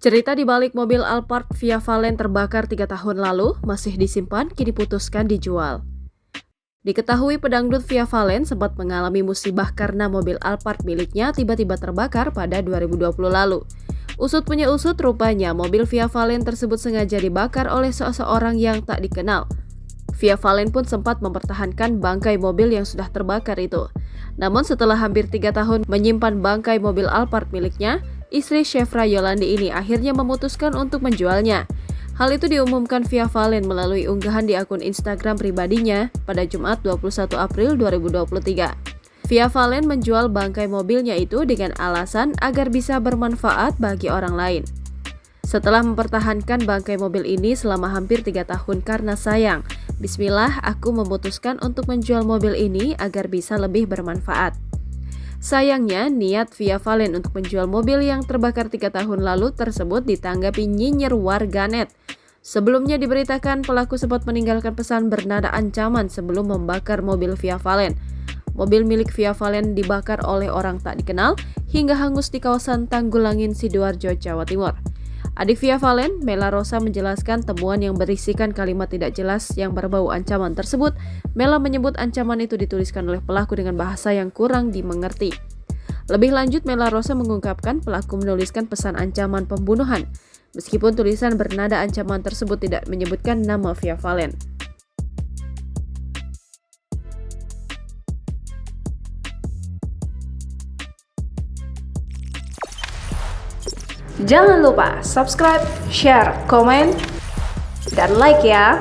Cerita di balik mobil Alphard Via Valen terbakar 3 tahun lalu masih disimpan, kini putuskan dijual. Diketahui pedangdut Via Valen sempat mengalami musibah karena mobil Alphard miliknya tiba-tiba terbakar pada 2020 lalu. Usut punya usut, rupanya mobil Via Valen tersebut sengaja dibakar oleh seseorang yang tak dikenal. Via Valen pun sempat mempertahankan bangkai mobil yang sudah terbakar itu. Namun setelah hampir 3 tahun menyimpan bangkai mobil Alphard miliknya, istri Chevra Yolandi ini akhirnya memutuskan untuk menjualnya. Hal itu diumumkan Via Valen melalui unggahan di akun Instagram pribadinya pada Jumat 21 April 2023. Via Valen menjual bangkai mobilnya itu dengan alasan agar bisa bermanfaat bagi orang lain. Setelah mempertahankan bangkai mobil ini selama hampir 3 tahun karena sayang, bismillah aku memutuskan untuk menjual mobil ini agar bisa lebih bermanfaat. Sayangnya, niat Via Valen untuk menjual mobil yang terbakar 3 tahun lalu tersebut ditanggapi nyinyir warganet. Sebelumnya diberitakan pelaku sempat meninggalkan pesan bernada ancaman sebelum membakar mobil Via Valen. Mobil milik Via Valen dibakar oleh orang tak dikenal hingga hangus di kawasan Tanggulangin, Sidoarjo, Jawa Timur. Adik Via Valen, Mela Rosa, menjelaskan temuan yang berisikan kalimat tidak jelas yang berbau ancaman tersebut. Mela menyebut ancaman itu dituliskan oleh pelaku dengan bahasa yang kurang dimengerti. Lebih lanjut, Mela Rosa mengungkapkan pelaku menuliskan pesan ancaman pembunuhan, meskipun tulisan bernada ancaman tersebut tidak menyebutkan nama Via Valen. Jangan lupa subscribe, share, komen, dan like ya.